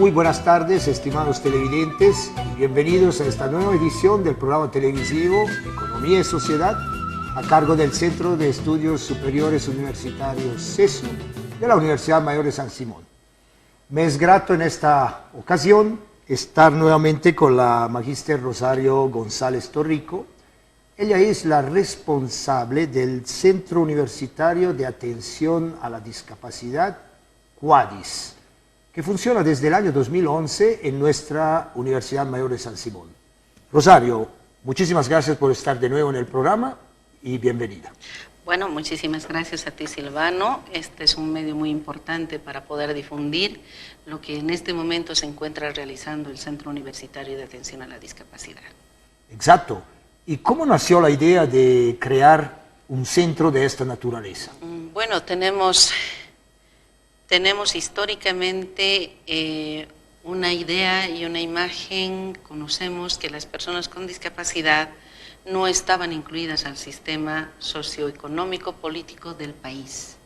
Muy buenas tardes, estimados televidentes, y bienvenidos a esta nueva edición del programa televisivo Economía y Sociedad, a cargo del Centro de Estudios Superiores Universitarios CESU de la Universidad Mayor de San Simón. Me es grato en esta ocasión estar nuevamente con la magíster Rosario González Torrico. Ella es la responsable del Centro Universitario de Atención a la Discapacidad, CUADIS, que funciona desde el año 2011 en nuestra Universidad Mayor de San Simón. Rosario, muchísimas gracias por estar de nuevo en el programa y bienvenida. Bueno, muchísimas gracias a ti, Silvano. Este es un medio muy importante para poder difundir lo que en este momento se encuentra realizando el Centro Universitario de Atención a la Discapacidad. Exacto. ¿Y cómo nació la idea de crear un centro de esta naturaleza? Bueno, tenemos históricamente una idea y una imagen. Conocemos que las personas con discapacidad no estaban incluidas al sistema socioeconómico político del país.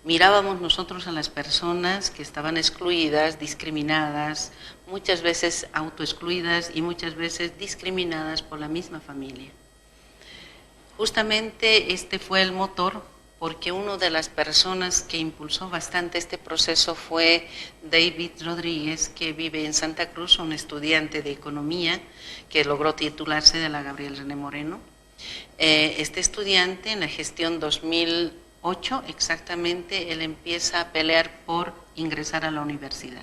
Mirábamos nosotros a las personas que estaban excluidas, discriminadas, muchas veces autoexcluidas y muchas veces discriminadas por la misma familia. Justamente este fue el motor, porque una de las personas que impulsó bastante este proceso fue David Rodríguez, que vive en Santa Cruz, un estudiante de economía que logró titularse de la Gabriel René Moreno. Este estudiante, en la gestión 2008 exactamente, él empieza a pelear por ingresar a la universidad.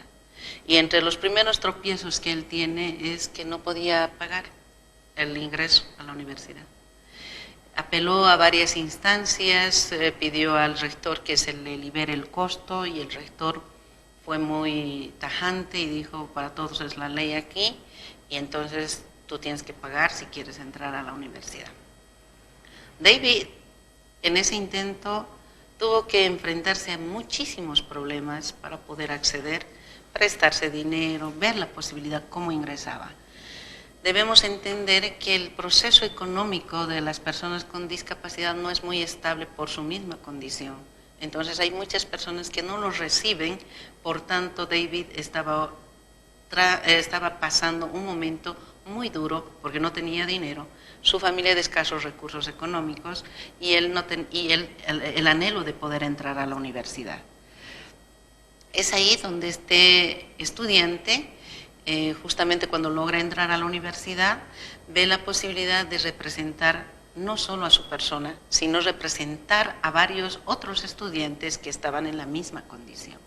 Y entre los primeros tropiezos que él tiene es que no podía pagar el ingreso a la universidad. Apeló a varias instancias, pidió al rector que se le libere el costo y el rector fue muy tajante y dijo: para todos es la ley aquí y entonces tú tienes que pagar si quieres entrar a la universidad. David, en ese intento, tuvo que enfrentarse a muchísimos problemas para poder acceder, prestarse dinero, ver la posibilidad cómo ingresaba. Debemos entender que el proceso económico de las personas con discapacidad no es muy estable por su misma condición. Entonces hay muchas personas que no los reciben, por tanto David estaba pasando un momento muy duro porque no tenía dinero, su familia de escasos recursos económicos y el anhelo de poder entrar a la universidad. Es ahí donde este estudiante, justamente cuando logra entrar a la universidad, ve la posibilidad de representar no solo a su persona, sino representar a varios otros estudiantes que estaban en la misma condición.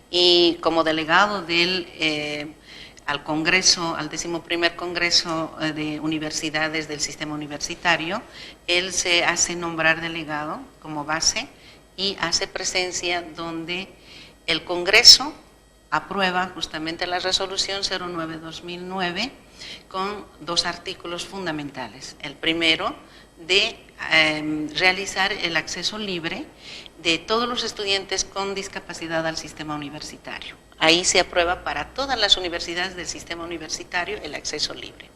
Y como delegado al Congreso, al 11º Congreso de Universidades del Sistema Universitario, él se hace nombrar delegado como base y hace presencia donde el Congreso aprueba justamente la resolución 09-2009 con dos artículos fundamentales. El primero, de realizar el acceso libre de todos los estudiantes con discapacidad al sistema universitario. Ahí se aprueba para todas las universidades del sistema universitario el acceso libre.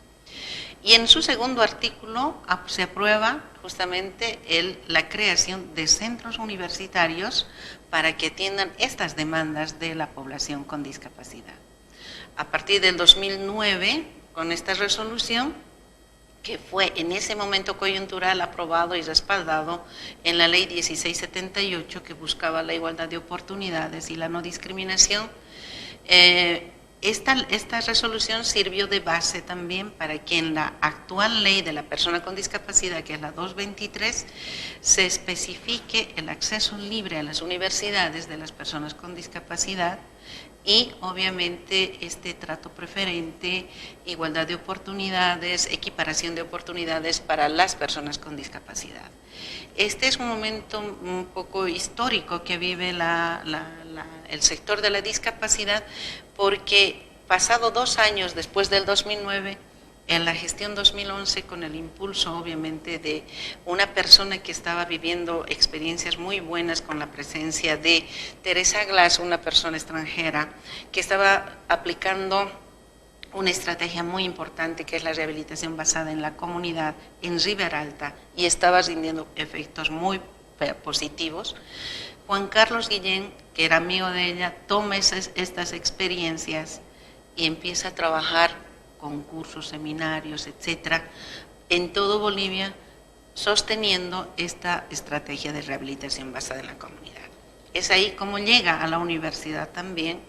Y en su segundo artículo se aprueba justamente la creación de centros universitarios para que atiendan estas demandas de la población con discapacidad. A partir del 2009, con esta resolución, que fue en ese momento coyuntural aprobado y respaldado en la ley 1678, que buscaba la igualdad de oportunidades y la no discriminación, esta resolución sirvió de base también para que en la actual ley de la persona con discapacidad, que es la 223, se especifique el acceso libre a las universidades de las personas con discapacidad y obviamente este trato preferente, igualdad de oportunidades, equiparación de oportunidades para las personas con discapacidad. Este es un momento un poco histórico que vive el sector de la discapacidad, porque pasado 2 años después del 2009, en la gestión 2011, con el impulso obviamente de una persona que estaba viviendo experiencias muy buenas con la presencia de Teresa Glass, una persona extranjera que estaba aplicando una estrategia muy importante que es la rehabilitación basada en la comunidad en Riberalta y estaba rindiendo efectos muy positivos. Juan Carlos Guillén, que era amigo de ella, toma estas experiencias y empieza a trabajar con cursos, seminarios, etcétera, en todo Bolivia, sosteniendo esta estrategia de rehabilitación basada en la comunidad. Es ahí como llega a la universidad también,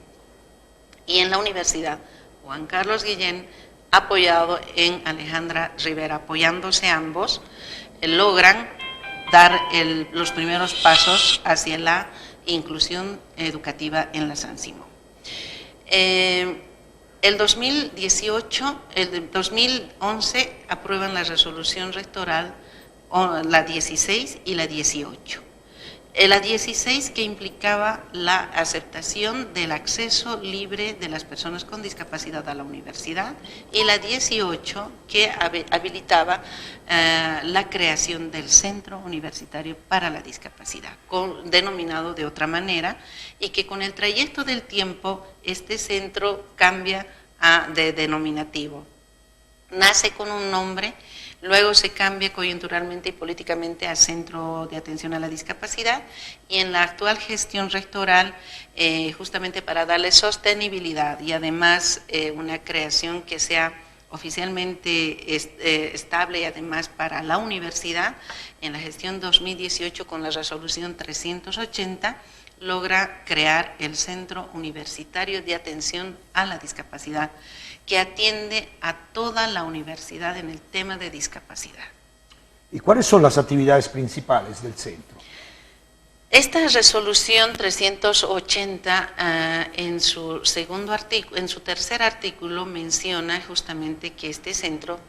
y en la universidad Juan Carlos Guillén, apoyado en Alejandra Rivera, apoyándose ambos, logran dar los primeros pasos hacia la inclusión educativa en la San Simón. El 2011 aprueban la resolución rectoral, la 16 y la 18. La 16, que implicaba la aceptación del acceso libre de las personas con discapacidad a la universidad, y la 18, que habilitaba la creación del Centro Universitario para la Discapacidad, denominado de otra manera, y que con el trayecto del tiempo este centro cambia de denominativo. Nace con un nombre, luego se cambia coyunturalmente y políticamente a Centro de Atención a la Discapacidad, y en la actual gestión rectoral, justamente para darle sostenibilidad y además una creación que sea oficialmente estable y además para la universidad, en la gestión 2018 con la resolución 380, logra crear el Centro Universitario de Atención a la Discapacidad, que atiende a toda la universidad en el tema de discapacidad. ¿Y cuáles son las actividades principales del centro? Esta resolución 380 en su tercer artículo menciona justamente que este centro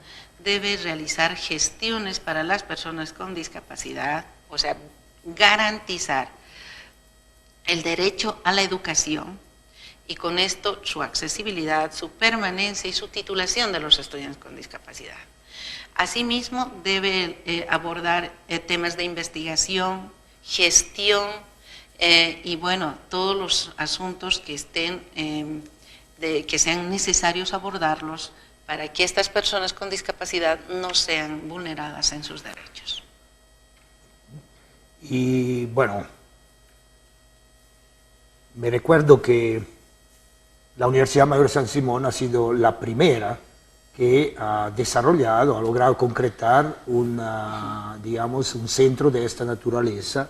debe realizar gestiones para las personas con discapacidad, o sea, garantizar el derecho a la educación, y con esto su accesibilidad, su permanencia y su titulación de los estudiantes con discapacidad. Asimismo, debe abordar temas de investigación, gestión y bueno, todos los asuntos que que sean necesarios abordarlos para que estas personas con discapacidad no sean vulneradas en sus derechos. Y bueno, me recuerdo que la Universidad Mayor de San Simón ha sido la primera que ha desarrollado, ha logrado concretar un centro de esta naturaleza,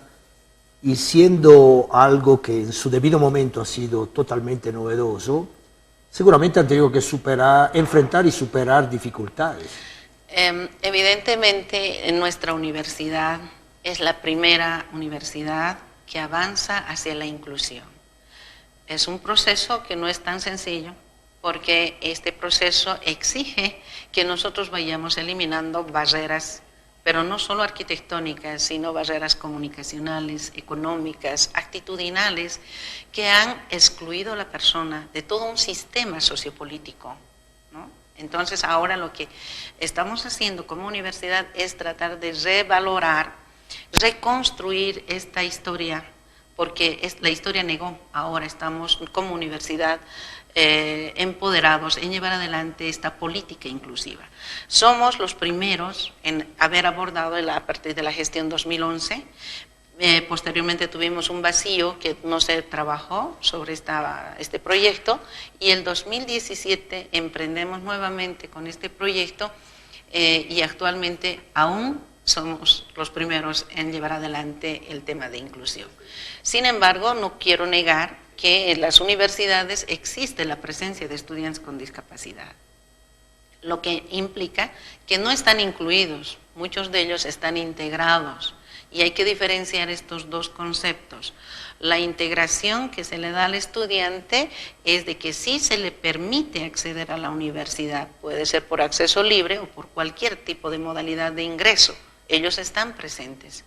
y siendo algo que en su debido momento ha sido totalmente novedoso, seguramente han tenido que enfrentar y superar dificultades. Evidentemente, nuestra universidad es la primera universidad que avanza hacia la inclusión. Es un proceso que no es tan sencillo, porque este proceso exige que nosotros vayamos eliminando barreras, pero no solo arquitectónicas, sino barreras comunicacionales, económicas, actitudinales, que han excluido a la persona de todo un sistema sociopolítico, ¿no? Entonces, ahora lo que estamos haciendo como universidad es tratar de revalorar, reconstruir esta historia, porque la historia negó. Ahora estamos como universidad empoderados en llevar adelante esta política inclusiva. Somos los primeros en haber abordado a partir de la gestión 2011. Posteriormente tuvimos un vacío que no se trabajó sobre este proyecto, y el 2017 emprendemos nuevamente con este proyecto y actualmente aún somos los primeros en llevar adelante el tema de inclusión. Sin embargo, no quiero negar que en las universidades existe la presencia de estudiantes con discapacidad, lo que implica que no están incluidos, muchos de ellos están integrados, y hay que diferenciar estos dos conceptos. La integración que se le da al estudiante es de que sí se le permite acceder a la universidad, puede ser por acceso libre o por cualquier tipo de modalidad de ingreso. Ellos están presentes,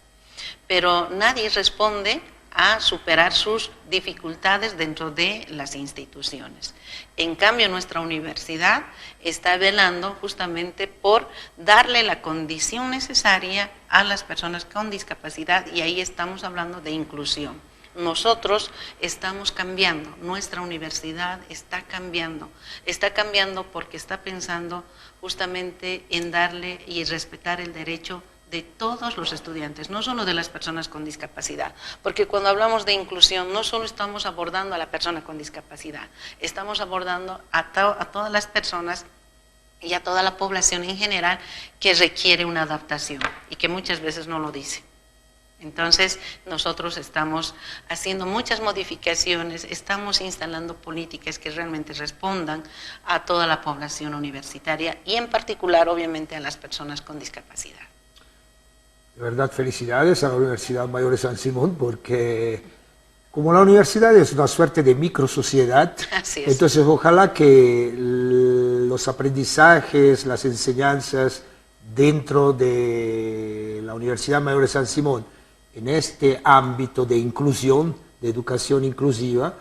pero nadie responde a superar sus dificultades dentro de las instituciones. En cambio, nuestra universidad está velando justamente por darle la condición necesaria a las personas con discapacidad, y ahí estamos hablando de inclusión. Nosotros estamos cambiando, nuestra universidad está cambiando porque está pensando justamente en darle y respetar el derecho de todos los estudiantes, no solo de las personas con discapacidad, porque cuando hablamos de inclusión no solo estamos abordando a la persona con discapacidad, estamos abordando a todas las personas y a toda la población en general que requiere una adaptación y que muchas veces no lo dice. Entonces, nosotros estamos haciendo muchas modificaciones, estamos instalando políticas que realmente respondan a toda la población universitaria y en particular, obviamente, a las personas con discapacidad. De verdad, felicidades a la Universidad Mayor de San Simón, porque como la universidad es una suerte de microsociedad, entonces ojalá que los aprendizajes, las enseñanzas dentro de la Universidad Mayor de San Simón, en este ámbito de inclusión, de educación inclusiva,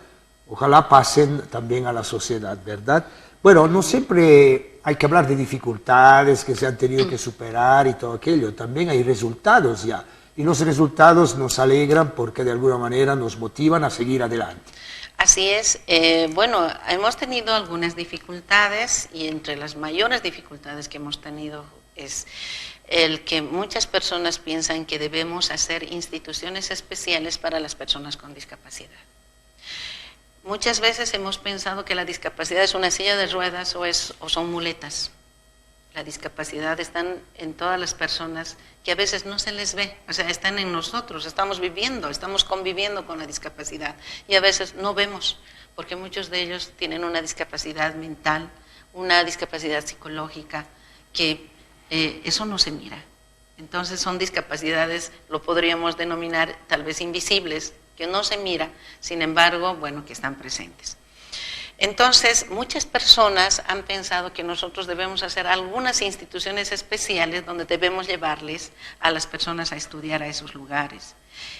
ojalá pasen también a la sociedad, ¿verdad? Bueno, no siempre hay que hablar de dificultades que se han tenido que superar y todo aquello, también hay resultados ya, y los resultados nos alegran porque de alguna manera nos motivan a seguir adelante. Así es, bueno, hemos tenido algunas dificultades y entre las mayores dificultades que hemos tenido es el que muchas personas piensan que debemos hacer instituciones especiales para las personas con discapacidad. Muchas veces hemos pensado que la discapacidad es una silla de ruedas o son muletas. La discapacidad está en todas las personas que a veces no se les ve, o sea, están en nosotros, estamos viviendo, estamos conviviendo con la discapacidad y a veces no vemos, porque muchos de ellos tienen una discapacidad mental, una discapacidad psicológica, que eso no se mira. Entonces son discapacidades, lo podríamos denominar tal vez invisibles, que no se mira, sin embargo, bueno, que están presentes. Entonces, muchas personas han pensado que nosotros debemos hacer algunas instituciones especiales donde debemos llevarles a las personas a estudiar a esos lugares.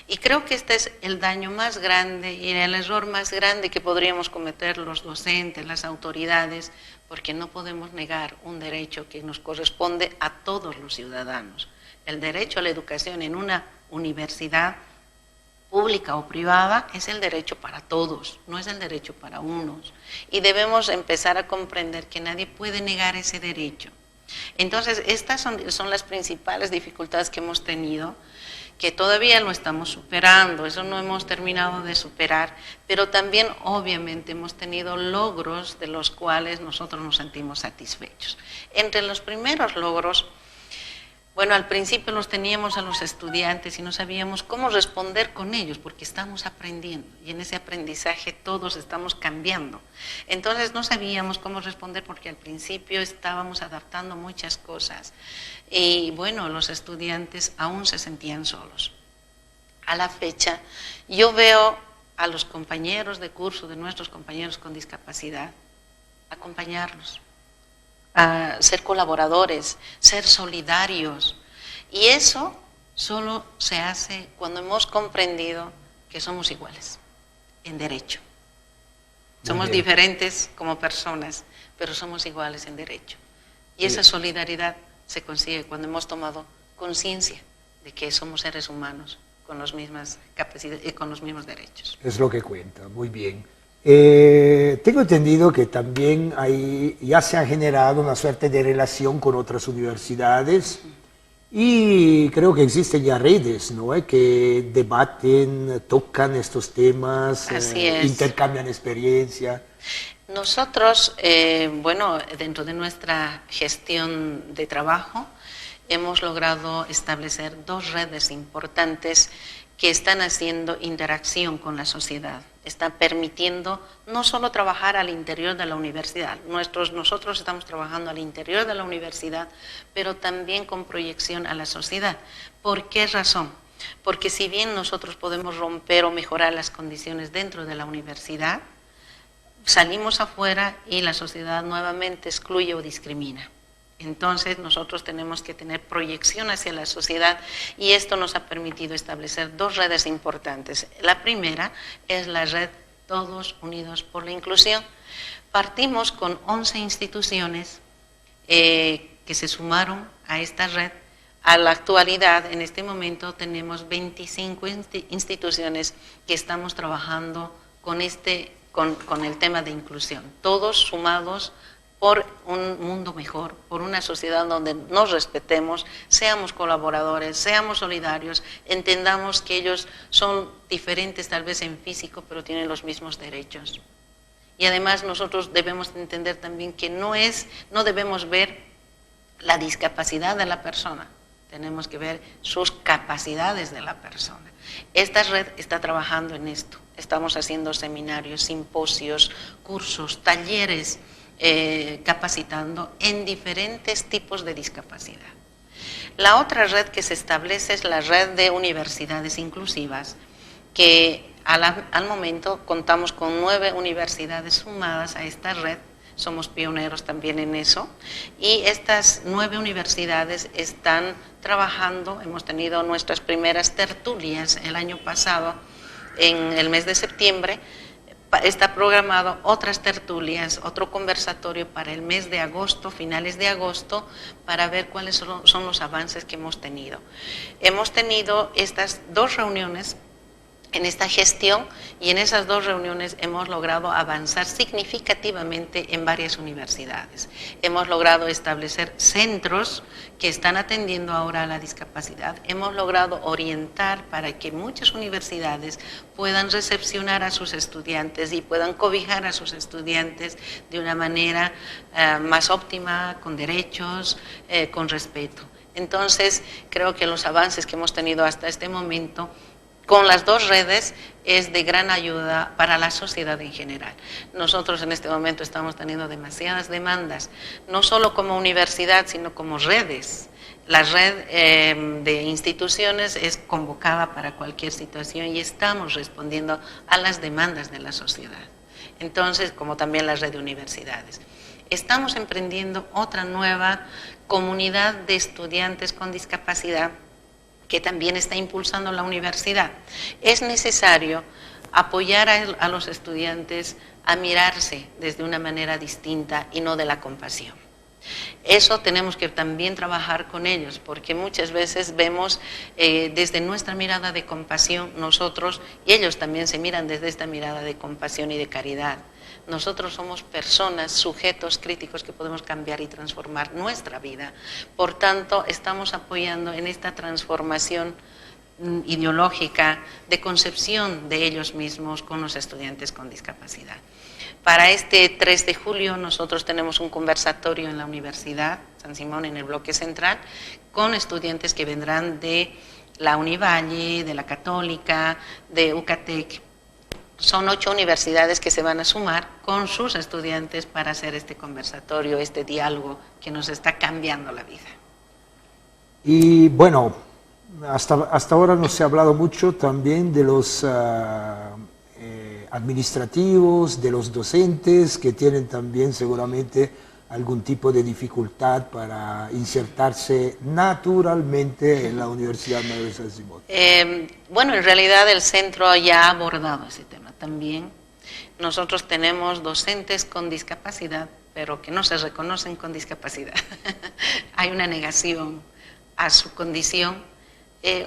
Y creo que este es el daño más grande y el error más grande que podríamos cometer los docentes, las autoridades, porque no podemos negar un derecho que nos corresponde a todos los ciudadanos. El derecho a la educación en una universidad pública o privada es el derecho para todos, no es el derecho para unos. Y debemos empezar a comprender que nadie puede negar ese derecho. Entonces, estas son las principales dificultades que hemos tenido, que todavía lo estamos superando, eso no hemos terminado de superar, pero también obviamente hemos tenido logros de los cuales nosotros nos sentimos satisfechos. Entre los primeros logros, bueno, al principio los teníamos a los estudiantes y no sabíamos cómo responder con ellos porque estamos aprendiendo y en ese aprendizaje todos estamos cambiando. Entonces no sabíamos cómo responder porque al principio estábamos adaptando muchas cosas y bueno, los estudiantes aún se sentían solos. A la fecha yo veo a los compañeros de curso, de nuestros compañeros con discapacidad, acompañarlos, a ser colaboradores, ser solidarios. Y eso solo se hace cuando hemos comprendido que somos iguales en derecho. Somos diferentes como personas, pero somos iguales en derecho. Y esa solidaridad se consigue cuando hemos tomado conciencia de que somos seres humanos con las mismas capacidades y con los mismos derechos. Es lo que cuenta, muy bien. Tengo entendido que también ya se ha generado una suerte de relación con otras universidades y creo que existen ya redes, ¿no? Que debaten, tocan estos temas, intercambian experiencia. Nosotros, bueno, dentro de nuestra gestión de trabajo hemos logrado establecer 2 redes importantes que están haciendo interacción con la sociedad, están permitiendo no solo trabajar al interior de la universidad, nosotros estamos trabajando al interior de la universidad, pero también con proyección a la sociedad. ¿Por qué razón? Porque si bien nosotros podemos romper o mejorar las condiciones dentro de la universidad, salimos afuera y la sociedad nuevamente excluye o discrimina. Entonces nosotros tenemos que tener proyección hacia la sociedad y esto nos ha permitido establecer 2 redes importantes. La primera es la red Todos Unidos por la Inclusión. Partimos con 11 instituciones que se sumaron a esta red. A la actualidad, en este momento, tenemos 25 instituciones que estamos trabajando con el tema de inclusión, todos sumados por un mundo mejor, por una sociedad donde nos respetemos, seamos colaboradores, seamos solidarios, entendamos que ellos son diferentes tal vez en físico, pero tienen los mismos derechos. Y además nosotros debemos entender también que no debemos ver la discapacidad de la persona, tenemos que ver sus capacidades de la persona. Esta red está trabajando en esto, estamos haciendo seminarios, simposios, cursos, talleres, capacitando en diferentes tipos de discapacidad. La otra red que se establece es la red de universidades inclusivas, que al momento contamos con 9 universidades sumadas a esta red, somos pioneros también en eso, y estas 9 universidades están trabajando, hemos tenido nuestras primeras tertulias el año pasado, en el mes de septiembre, está programado otras tertulias, otro conversatorio para el mes de agosto, finales de agosto, para ver cuáles son los avances que hemos tenido. Hemos tenido estas 2 reuniones en esta gestión y en esas 2 reuniones hemos logrado avanzar significativamente en varias universidades. Hemos logrado establecer centros que están atendiendo ahora a la discapacidad. Hemos logrado orientar para que muchas universidades puedan recepcionar a sus estudiantes y puedan cobijar a sus estudiantes de una manera más óptima, con derechos, con respeto. Entonces, creo que los avances que hemos tenido hasta este momento con las 2 redes es de gran ayuda para la sociedad en general. Nosotros en este momento estamos teniendo demasiadas demandas, no solo como universidad, sino como redes. La red de instituciones es convocada para cualquier situación y estamos respondiendo a las demandas de la sociedad. Entonces, como también la red de universidades. Estamos emprendiendo otra nueva comunidad de estudiantes con discapacidad que también está impulsando la universidad. Es necesario apoyar a los estudiantes a mirarse desde una manera distinta y no de la compasión. Eso tenemos que también trabajar con ellos, porque muchas veces vemos desde nuestra mirada de compasión nosotros, y ellos también se miran desde esta mirada de compasión y de caridad. Nosotros somos personas, sujetos críticos que podemos cambiar y transformar nuestra vida. Por tanto, estamos apoyando en esta transformación ideológica de concepción de ellos mismos con los estudiantes con discapacidad. Para este 3 de julio nosotros tenemos un conversatorio en la Universidad San Simón, en el bloque central, con estudiantes que vendrán de la Univalle, de la Católica, de UCATEC. Son 8 universidades que se van a sumar con sus estudiantes para hacer este conversatorio, este diálogo que nos está cambiando la vida. Y bueno, hasta ahora no se ha hablado mucho también de los administrativos, de los docentes, que tienen también seguramente algún tipo de dificultad para insertarse naturalmente en la Universidad Mayor de San Simón. Bueno, en realidad el centro ya ha abordado ese tema también. Nosotros tenemos docentes con discapacidad, pero que no se reconocen con discapacidad. Hay una negación a su condición.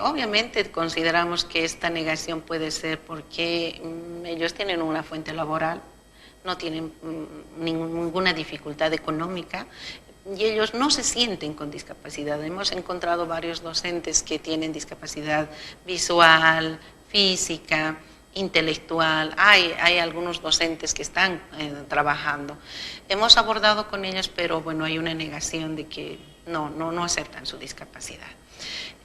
Obviamente consideramos que esta negación puede ser porque ellos tienen una fuente laboral, no tienen ninguna dificultad económica y ellos no se sienten con discapacidad. Hemos encontrado varios docentes que tienen discapacidad visual, física, intelectual. Hay algunos docentes que están trabajando. Hemos abordado con ellos, pero bueno, hay una negación de que no aceptan su discapacidad.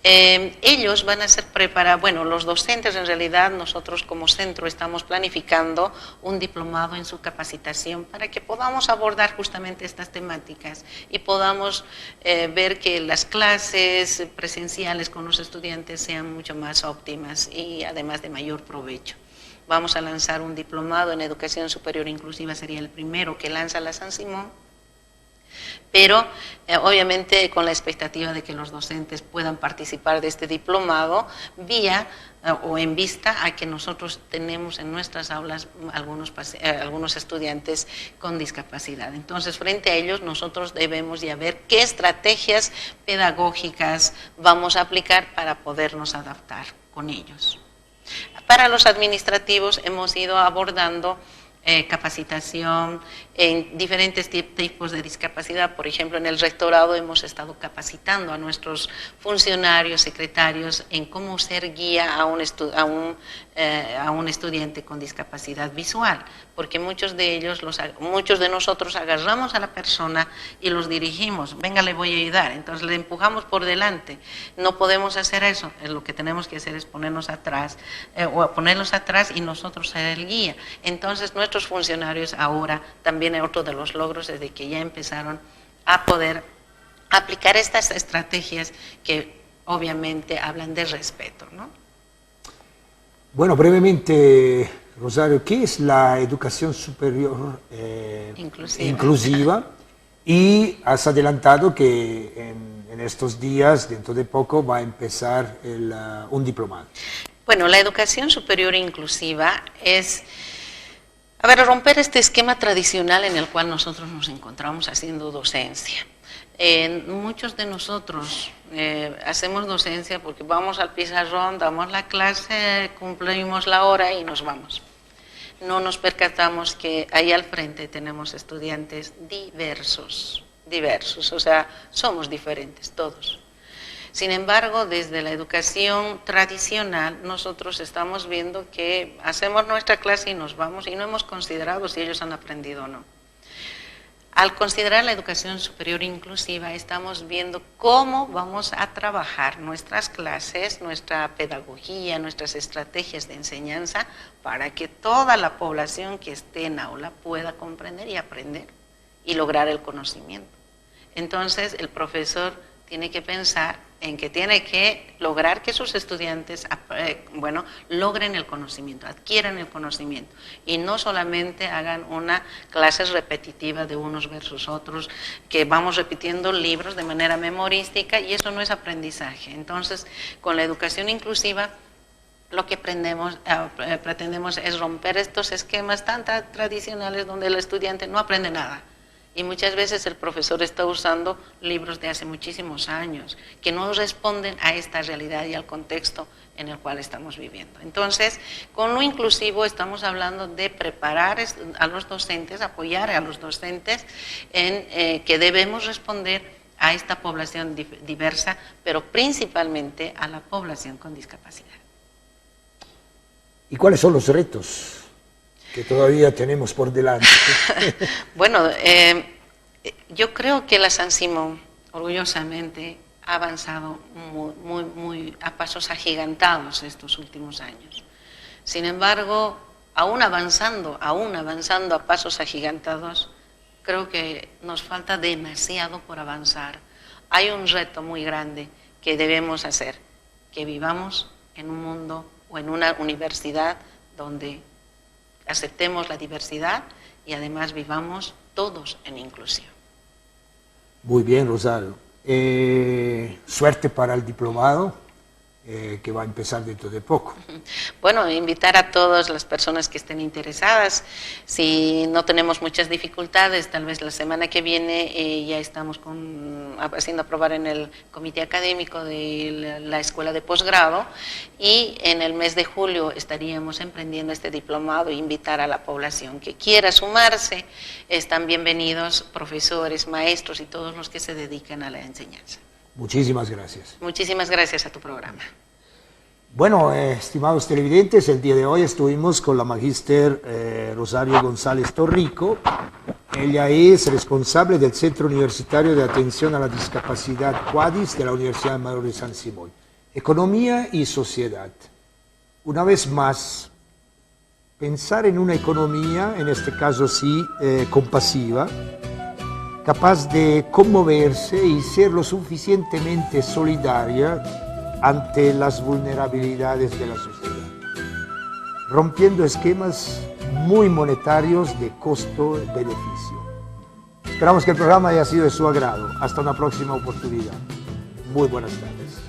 Ellos van a ser preparados, bueno, los docentes en realidad nosotros como centro estamos planificando un diplomado en su capacitación para que podamos abordar justamente estas temáticas y podamos ver que las clases presenciales con los estudiantes sean mucho más óptimas y además de mayor provecho. Vamos a lanzar un diplomado en educación superior inclusiva, sería el primero que lanza la San Simón, pero obviamente con la expectativa de que los docentes puedan participar de este diplomado vía o en vista a que nosotros tenemos en nuestras aulas algunos estudiantes con discapacidad. Entonces, frente a ellos nosotros debemos ya ver qué estrategias pedagógicas vamos a aplicar para podernos adaptar con ellos. Para los administrativos hemos ido abordando capacitación, en diferentes tipos de discapacidad. Por ejemplo, en el rectorado hemos estado capacitando a nuestros funcionarios, secretarios, en cómo ser guía a un estudiante con discapacidad visual, porque muchos de nosotros agarramos a la persona y los dirigimos, venga, le voy a ayudar, entonces le empujamos por delante. No podemos hacer eso, lo que tenemos que hacer es ponernos atrás, y nosotros ser el guía. Entonces nuestros funcionarios ahora, también otro de los logros es de que ya empezaron a poder aplicar estas estrategias que obviamente hablan de respeto, ¿no? Bueno, brevemente, Rosario, ¿qué es la educación superior inclusiva? Y has adelantado que en estos días, dentro de poco, va a empezar un diplomado. Bueno, la educación superior inclusiva es, romper este esquema tradicional en el cual nosotros nos encontramos haciendo docencia. Muchos de nosotros hacemos docencia porque vamos al pizarrón, damos la clase, cumplimos la hora y nos vamos. No nos percatamos que ahí al frente tenemos estudiantes diversos, o sea, somos diferentes todos. Sin embargo, desde la educación tradicional, nosotros estamos viendo que hacemos nuestra clase y nos vamos y no hemos considerado si ellos han aprendido o no. Al considerar la educación superior inclusiva, estamos viendo cómo vamos a trabajar nuestras clases, nuestra pedagogía, nuestras estrategias de enseñanza para que toda la población que esté en aula pueda comprender y aprender y lograr el conocimiento. Entonces, el profesor tiene que pensar en que tiene que lograr que sus estudiantes logren el conocimiento, adquieran el conocimiento y no solamente hagan una clase repetitiva de unos versus otros, que vamos repitiendo libros de manera memorística y eso no es aprendizaje. Entonces, con la educación inclusiva, lo que pretendemos es romper estos esquemas tan tradicionales donde el estudiante no aprende nada. Y muchas veces el profesor está usando libros de hace muchísimos años que no responden a esta realidad y al contexto en el cual estamos viviendo. Entonces, con lo inclusivo estamos hablando de preparar a los docentes, apoyar a los docentes en que debemos responder a esta población diversa, pero principalmente a la población con discapacidad. ¿Y cuáles son los retos que todavía tenemos por delante? Bueno, yo creo que la San Simón, orgullosamente, ha avanzado muy a pasos agigantados estos últimos años. Sin embargo, aún avanzando a pasos agigantados, creo que nos falta demasiado por avanzar. Hay un reto muy grande que debemos hacer, que vivamos en un mundo o en una universidad donde aceptemos la diversidad y además vivamos todos en inclusión. Muy bien, Rosario. Suerte para el diplomado que va a empezar dentro de poco. Bueno, invitar a todas las personas que estén interesadas. Si no tenemos muchas dificultades, tal vez la semana que viene ya estamos haciendo aprobar en el comité académico de la escuela de posgrado y en el mes de julio estaríamos emprendiendo este diplomado e invitar a la población que quiera sumarse. Están bienvenidos profesores, maestros y todos los que se dedican a la enseñanza. Muchísimas gracias. Muchísimas gracias a tu programa. Bueno, estimados televidentes, el día de hoy estuvimos con la magíster Rosario González Torrico. Ella es responsable del Centro Universitario de Atención a la Discapacidad CUADIS de la Universidad Mayor de San Simón. Economía y sociedad. Una vez más, pensar en una economía, en este caso sí, compasiva, capaz de conmoverse y ser lo suficientemente solidaria ante las vulnerabilidades de la sociedad, rompiendo esquemas muy monetarios de costo-beneficio. Esperamos que el programa haya sido de su agrado. Hasta una próxima oportunidad. Muy buenas tardes.